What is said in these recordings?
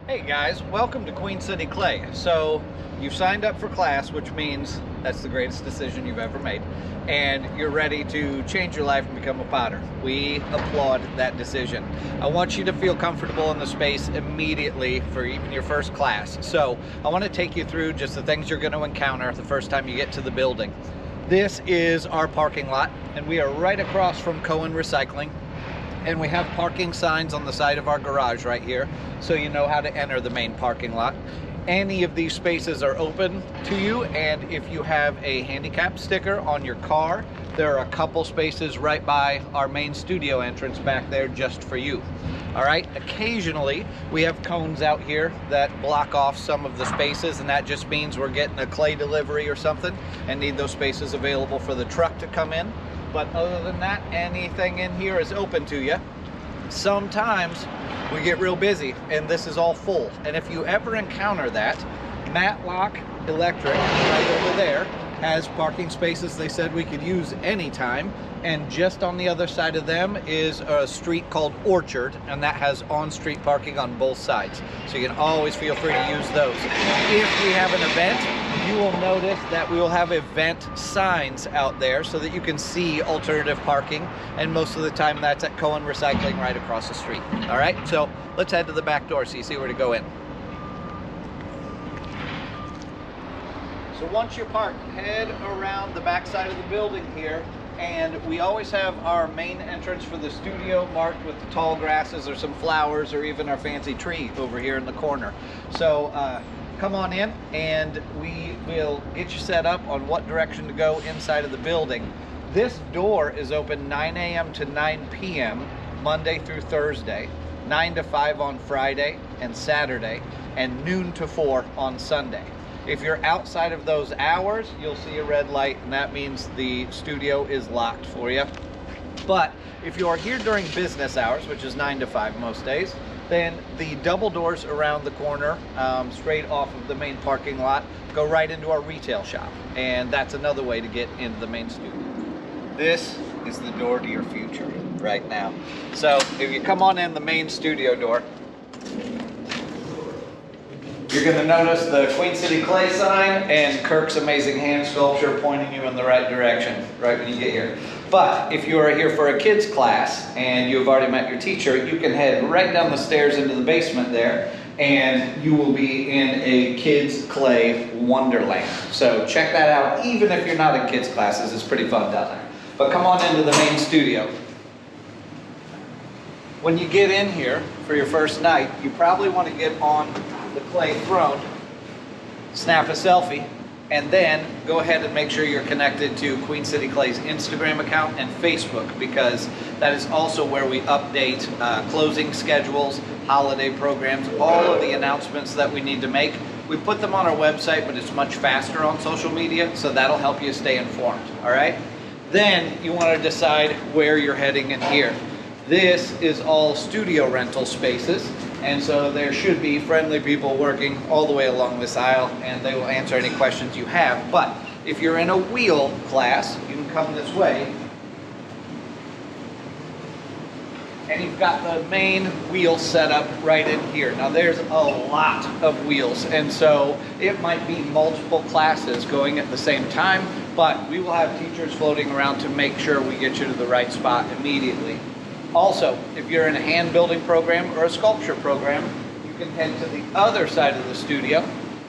Hey guys, welcome to Queen City Clay. So you've signed up for class, which means that's the greatest decision you've ever made, and you're ready to change your life and become a potter. We applaud that decision. I want you to feel comfortable in the space immediately for even your first class. So I want to take you through just the things you're going to encounter the first time you get to the building. This is our parking lot, and we are right across from Cohen Recycling. And we have parking signs on the side of our garage right here, so you know how to enter the main parking lot. Any of these spaces are open to you, and if you have a handicap sticker on your car, there are a couple spaces right by our main studio entrance back there just for you. All right, occasionally we have cones out here that block off some of the spaces, and that just means we're getting a clay delivery or something and need those spaces available for the truck to come in. But other than that, anything in here is open to you. Sometimes we get real busy and this is all full. And if you ever encounter that, Matlock Electric right over there has parking spaces they said we could use anytime. And just on the other side of them is a street called Orchard, and that has on-street parking on both sides. So you can always feel free to use those. If we have an event, you will notice that we will have event signs out there so that you can see alternative parking, and most of the time that's at Cohen Recycling right across the street. All right, so let's head to the back door so you see where to go in. So once you're parked, head around the back side of the building here, and we always have our main entrance for the studio marked with the tall grasses or some flowers or even our fancy tree over here in the corner. So come on in and we will get you set up on what direction to go inside of the building. This door is open 9 a.m. to 9 p.m. Monday through Thursday, 9 to 5 on Friday and Saturday, and noon to 4 on Sunday. If you're outside of those hours, you'll see a red light, and that means the studio is locked for you. But if you are here during business hours, which is 9 to 5 most days, then the double doors around the corner, straight off of the main parking lot, go right into our retail shop. And that's another way to get into the main studio. This is the door to your future right now. So if you come on in the main studio door, you're going to notice the Queen City Clay sign and Kirk's amazing hand sculpture pointing you in the right direction right when you get here. But if you are here for a kids class and you have already met your teacher, you can head right down the stairs into the basement there, and you will be in a kids clay wonderland. So check that out. Even if you're not in kids classes, it's pretty fun down there. But come on into the main studio. When you get in here for your first night, you probably want to get on the clay throne, snap a selfie, and then go ahead and make sure you're connected to Queen City Clay's Instagram account and Facebook, because that is also where we update closing schedules, holiday programs, all of the announcements that we need to make. We put them on our website, but it's much faster on social media, so that'll help you stay informed, all right? Then you want to decide where you're heading in here. This is all studio rental spaces, and so there should be friendly people working all the way along this aisle, and they will answer any questions you have. But if you're in a wheel class, you can come this way, and you've got the main wheel set up right in here. Now there's a lot of wheels, and so it might be multiple classes going at the same time, but we will have teachers floating around to make sure we get you to the right spot immediately. Also, if you're in a hand building program or a sculpture program, you can head to the other side of the studio,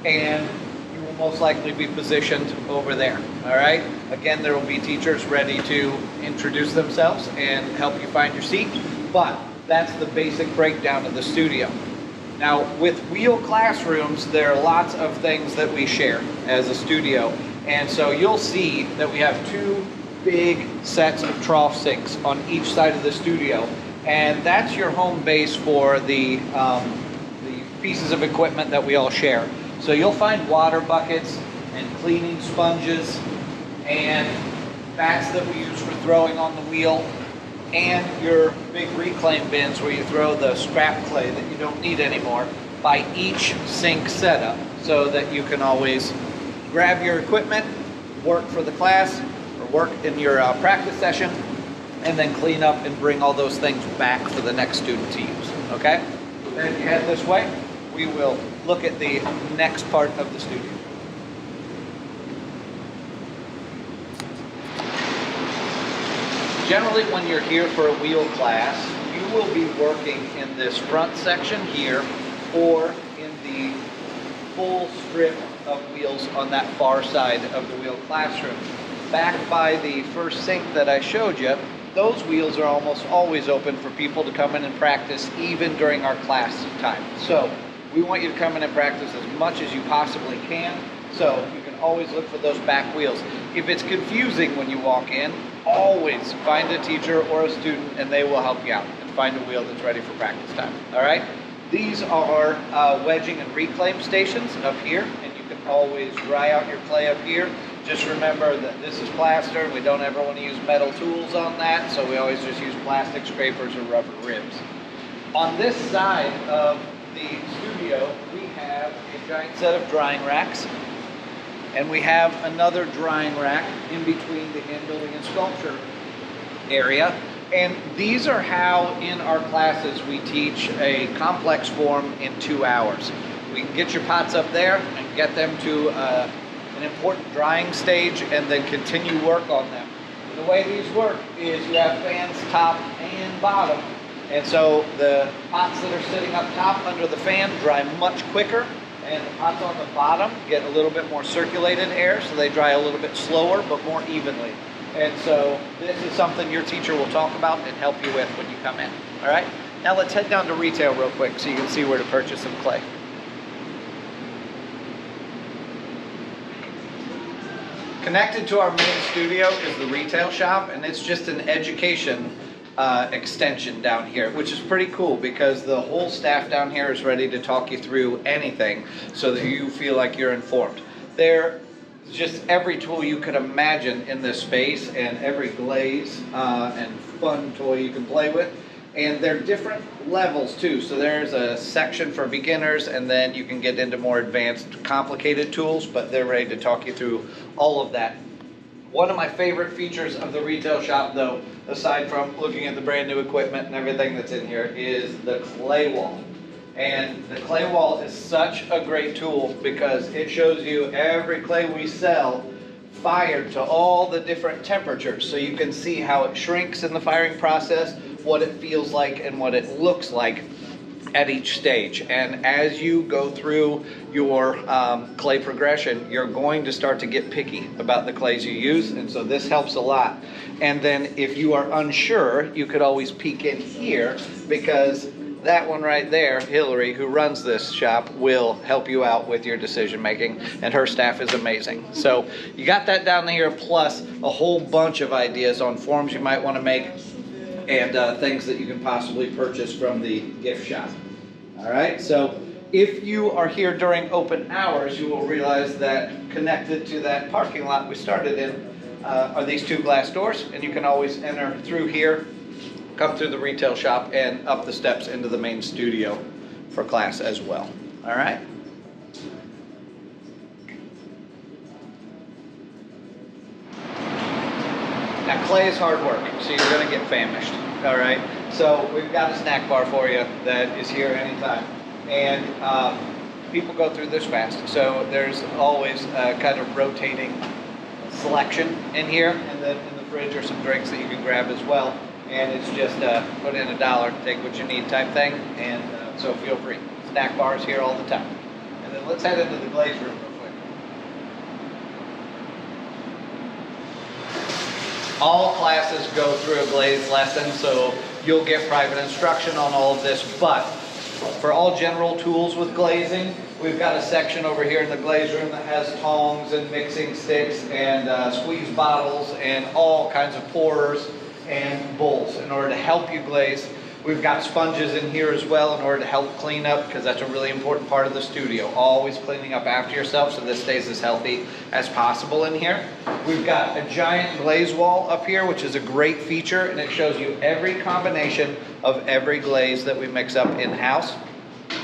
and you will most likely be positioned over there, all right? Again, there will be teachers ready to introduce themselves and help you find your seat, but that's the basic breakdown of the studio. Now, with wheel classrooms, there are lots of things that we share as a studio, and so you'll see that we have two big sets of trough sinks on each side of the studio, and that's your home base for the pieces of equipment that we all share. So you'll find water buckets and cleaning sponges and bats that we use for throwing on the wheel, and your big reclaim bins where you throw the scrap clay that you don't need anymore by each sink setup, so that you can always grab your equipment, work for the class, work in your practice session, and then clean up and bring all those things back for the next student to use, okay? Then if you head this way, we will look at the next part of the studio. Generally, when you're here for a wheel class, you will be working in this front section here or in the full strip of wheels on that far side of the wheel classroom. Back by the first sink that I showed you, those wheels are almost always open for people to come in and practice even during our class time. So we want you to come in and practice as much as you possibly can. So you can always look for those back wheels. If it's confusing when you walk in, always find a teacher or a student and they will help you out and find a wheel that's ready for practice time. All right? These are wedging and reclaim stations up here, and you can always dry out your clay up here. Just remember that this is plaster. We don't ever want to use metal tools on that, so we always just use plastic scrapers or rubber ribs. On this side of the studio, we have a giant set of drying racks, and we have another drying rack in between the hand building and sculpture area. And these are how in our classes we teach a complex form in 2 hours. We can get your pots up there and get them to an important drying stage and then continue work on them. And the way these work is you have fans top and bottom. And so the pots that are sitting up top under the fan dry much quicker, and the pots on the bottom get a little bit more circulated air, so they dry a little bit slower but more evenly. And so this is something your teacher will talk about and help you with when you come in. All right? Now let's head down to retail real quick so you can see where to purchase some clay. Connected to our main studio is the retail shop, and it's just an education extension down here, which is pretty cool because the whole staff down here is ready to talk you through anything so that you feel like you're informed. There's just every tool you could imagine in this space, and every glaze and fun toy you can play with. And they're different levels too. So there's a section for beginners, and then you can get into more advanced, complicated tools, but they're ready to talk you through all of that. One of my favorite features of the retail shop, though, aside from looking at the brand new equipment and everything that's in here, is the clay wall. And the clay wall is such a great tool because it shows you every clay we sell fired to all the different temperatures. So you can see how it shrinks in the firing process, what it feels like, and what it looks like at each stage. And as you go through your clay progression, you're going to start to get picky about the clays you use, and so this helps a lot. And then if you are unsure, you could always peek in here, because that one right there, Hillary, who runs this shop, will help you out with your decision making, and her staff is amazing. So you got that down here, plus a whole bunch of ideas on forms you might want to make and things that you can possibly purchase from the gift shop. All right, so if you are here during open hours, you will realize that connected to that parking lot we started in are these two glass doors, and you can always enter through here, come through the retail shop, and up the steps into the main studio for class as well. All right. Now, clay is hard work, so you're going to get famished, all right? So we've got a snack bar for you that is here anytime. And people go through this fast, so there's always a kind of rotating selection in here, and then in the fridge are some drinks that you can grab as well. And it's just put in $1, take what you need type thing, and so feel free. Snack bars here all the time. And then let's head into the glaze room real quick. All classes go through a glaze lesson, so you'll get private instruction on all of this, but for all general tools with glazing, we've got a section over here in the glaze room that has tongs and mixing sticks and squeeze bottles and all kinds of pourers and bowls in order to help you glaze. We've got sponges in here as well in order to help clean up, because that's a really important part of the studio. Always cleaning up after yourself so this stays as healthy as possible in here. We've got a giant glaze wall up here, which is a great feature, and it shows you every combination of every glaze that we mix up in-house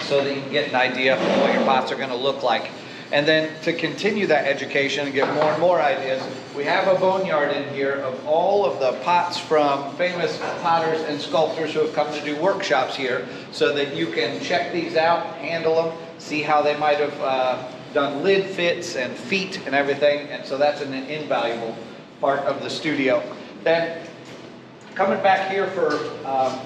so that you can get an idea of what your pots are going to look like. And then to continue that education and get more and more ideas, we have a boneyard in here of all of the pots from famous potters and sculptors who have come to do workshops here, so that you can check these out, handle them, see how they might have done lid fits and feet and everything. And so that's an invaluable part of the studio. Then coming back here for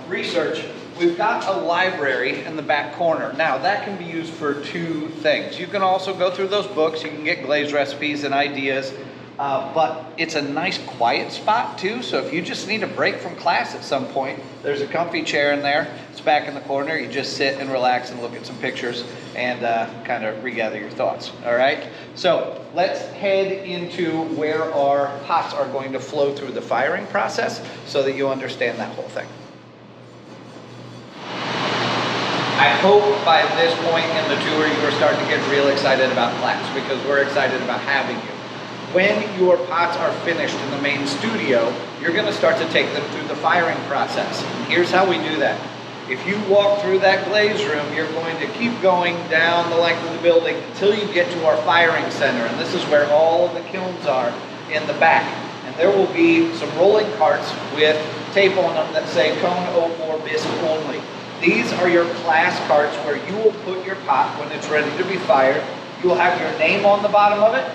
research, we've got a library in the back corner. Now that can be used for two things. You can also go through those books, you can get glaze recipes and ideas, but it's a nice quiet spot too. So if you just need a break from class at some point, there's a comfy chair in there. It's back in the corner. You just sit and relax and look at some pictures and kind of regather your thoughts. All right. So let's head into where our pots are going to flow through the firing process so that you understand that whole thing. I hope by this point in the tour you are starting to get real excited about class, because we're excited about having you. When your pots are finished in the main studio, you're going to start to take them through the firing process. And here's how we do that. If you walk through that glaze room, you're going to keep going down the length of the building until you get to our firing center. And this is where all of the kilns are in the back. And there will be some rolling carts with tape on them that say cone 04 bisque only. These are your class carts where you will put your pot when it's ready to be fired. You will have your name on the bottom of it,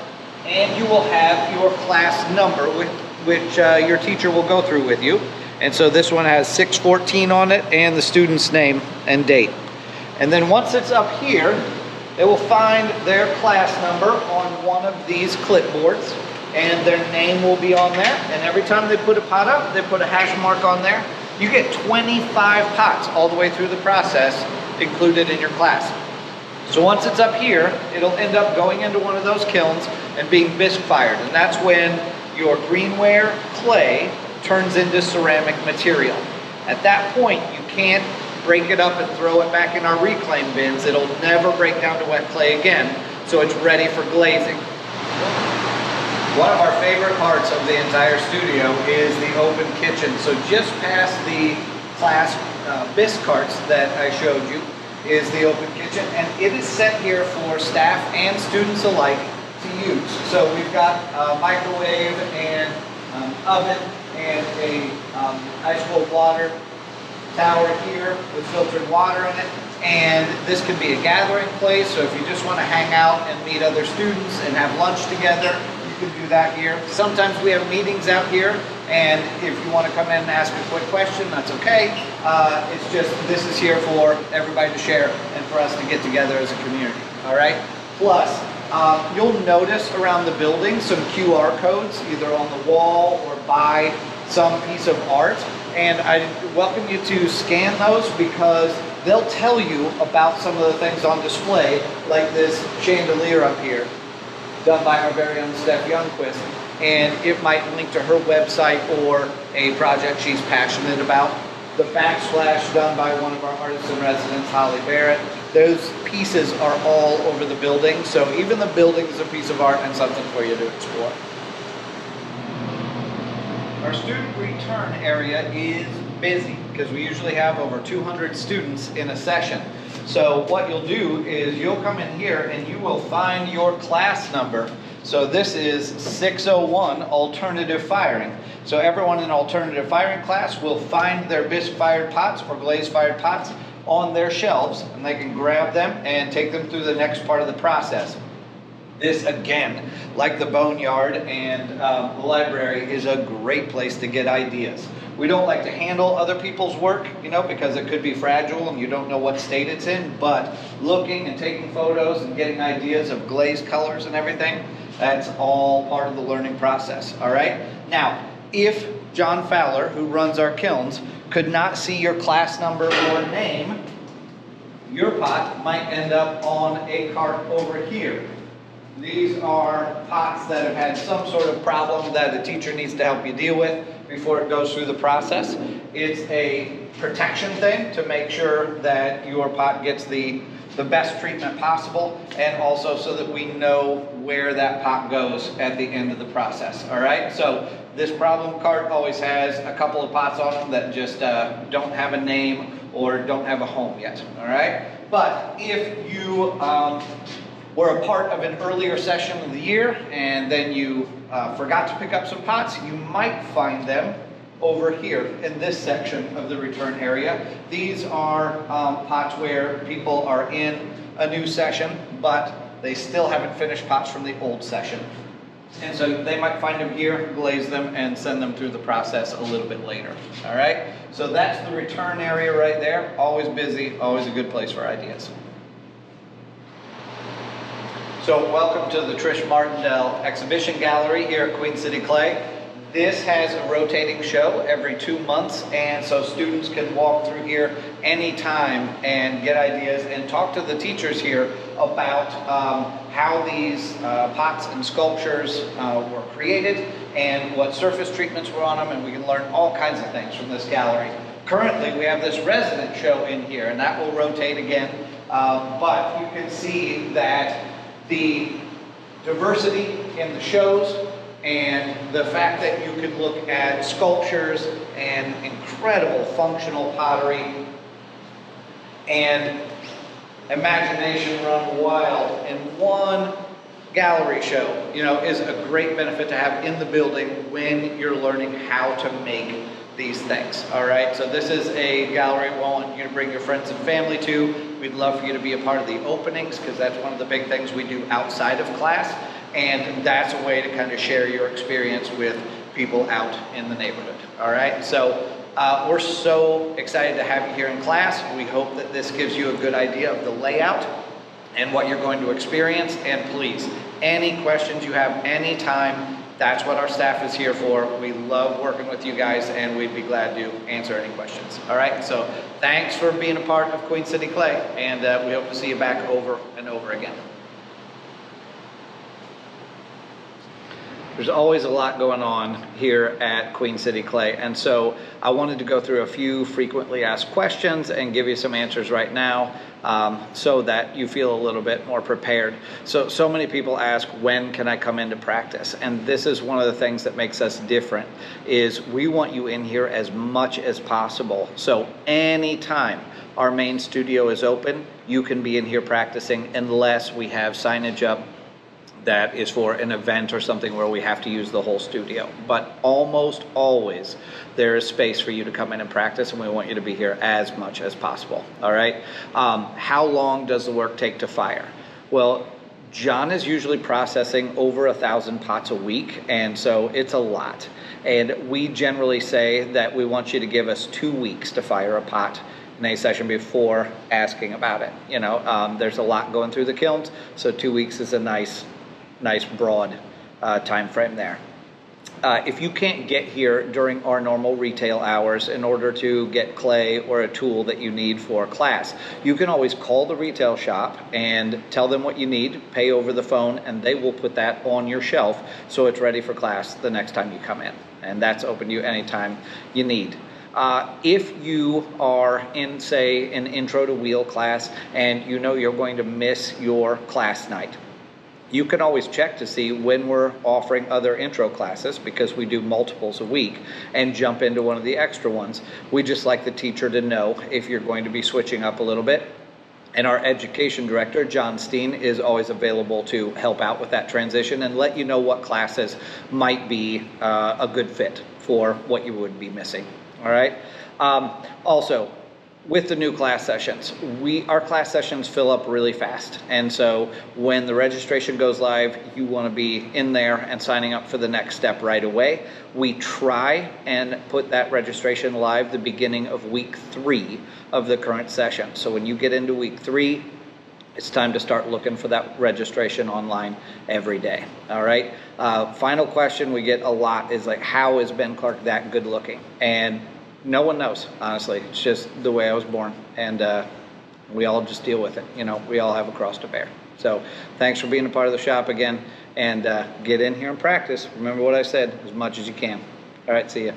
and you will have your class number, which your teacher will go through with you. And so this one has 614 on it and the student's name and date. And then once it's up here, they will find their class number on one of these clipboards, and their name will be on there. And every time they put a pot up, they put a hash mark on there. You get 25 pots all the way through the process included in your class. So once it's up here, it'll end up going into one of those kilns and being bisque fired. And that's when your greenware clay turns into ceramic material. At that point, you can't break it up and throw it back in our reclaim bins. It'll never break down to wet clay again, so it's ready for glazing. One of our favorite parts of the entire studio is the open kitchen. So just past the class bisque carts that I showed you is the open kitchen, and it is set here for staff and students alike to use. So we've got a microwave and oven and a ice cold water tower here with filtered water in it. And this can be a gathering place, so if you just want to hang out and meet other students and have lunch together, you can do that here. Sometimes we have meetings out here, and if you want to come in and ask a quick question, that's okay. It's just, this is here for everybody to share and for us to get together as a community, all right? Plus, you'll notice around the building some QR codes, either on the wall or by some piece of art, and I welcome you to scan those, because they'll tell you about some of the things on display, like this chandelier up here, done by our very own Steph Youngquist, and it might link to her website or a project she's passionate about. The backsplash done by one of our artists in residence, Holly Barrett. Those pieces are all over the building, so even the building is a piece of art and something for you to explore. Our student return area is busy because we usually have over 200 students in a session. So what you'll do is you'll come in here and you will find your class number. So this is 601 alternative firing. So everyone in alternative firing class will find their bisque fired pots or glaze fired pots on their shelves, and they can grab them and take them through the next part of the process. This, again, like the boneyard and the library, is a great place to get ideas. We don't like to handle other people's work, you know, because it could be fragile and you don't know what state it's in, but looking and taking photos and getting ideas of glaze colors and everything, that's all part of the learning process, all right? Now, if John Fowler, who runs our kilns, could not see your class number or name, your pot might end up on a cart over here. These are pots that have had some sort of problem that a teacher needs to help you deal with before it goes through the process. It's a protection thing to make sure that your pot gets the best treatment possible, and also so that we know where that pot goes at the end of the process, all right? So this problem cart always has a couple of pots on them that just don't have a name or don't have a home yet, all right? But if you were a part of an earlier session of the year and then you forgot to pick up some pots, you might find them over here in this section of the return area. These are pots where people are in a new session, but they still haven't finished pots from the old session. And so they might find them here, glaze them, and send them through the process a little bit later. All right? So that's the return area right there. Always busy, always a good place for ideas. So welcome to the Trish Martindale Exhibition Gallery here at Queen City Clay. This has a rotating show every 2 months, and so students can walk through here anytime and get ideas and talk to the teachers here about how these pots and sculptures were created and what surface treatments were on them, and we can learn all kinds of things from this gallery. Currently, we have this resident show in here, and that will rotate again, but you can see that the diversity in the shows and the fact that you can look at sculptures and incredible functional pottery and imagination run wild in one gallery show, you know, is a great benefit to have in the building when you're learning how to make these things. All right, so this is a gallery we want you to bring your friends and family to. We'd love for you to be a part of the openings because that's one of the big things we do outside of class. And that's a way to kind of share your experience with people out in the neighborhood. All right, so we're so excited to have you here in class. We hope that this gives you a good idea of the layout and what you're going to experience. And please, any questions you have anytime, that's what our staff is here for. We love working with you guys, and we'd be glad to answer any questions. All right, so thanks for being a part of Queen City Clay, and we hope to see you back over and over again. There's always a lot going on here at Queen City Clay, and so I wanted to go through a few frequently asked questions and give you some answers right now so that you feel a little bit more prepared. So many people ask, when can I come into practice? And this is one of the things that makes us different, is we want you in here as much as possible. So anytime our main studio is open, you can be in here practicing unless we have signage up that is for an event or something where we have to use the whole studio. But almost always there is space for you to come in and practice, and we want you to be here as much as possible. All right, how long does the work take to fire? Well, John is usually processing over 1,000 pots a week, and so it's a lot. And we generally say that we want you to give us 2 weeks to fire a pot in a session before asking about it. You know, there's a lot going through the kilns, so 2 weeks is a nice broad time frame there. If you can't get here during our normal retail hours in order to get clay or a tool that you need for class, you can always call the retail shop and tell them what you need, pay over the phone, and they will put that on your shelf so it's ready for class the next time you come in. And that's open to you anytime you need. If you are in, say, an intro to wheel class and you know you're going to miss your class night, you can always check to see when we're offering other intro classes, because we do multiples a week, and jump into one of the extra ones. We just like the teacher to know if you're going to be switching up a little bit. And our education director, John Steen, is always available to help out with that transition and let you know what classes might be a good fit for what you would be missing. All right. Also, with the new class sessions, our class sessions fill up really fast. And so when the registration goes live, you want to be in there and signing up for the next step right away. We try and put that registration live the beginning of week 3 of the current session. So when you get into week 3, it's time to start looking for that registration online every day. All right. Final question we get a lot is like, how is Ben Clark that good looking? And no one knows, honestly. It's just the way I was born, and we all just deal with it. You know, we all have a cross to bear. So thanks for being a part of the shop again, and get in here and practice. Remember what I said, as much as you can. All right, see ya.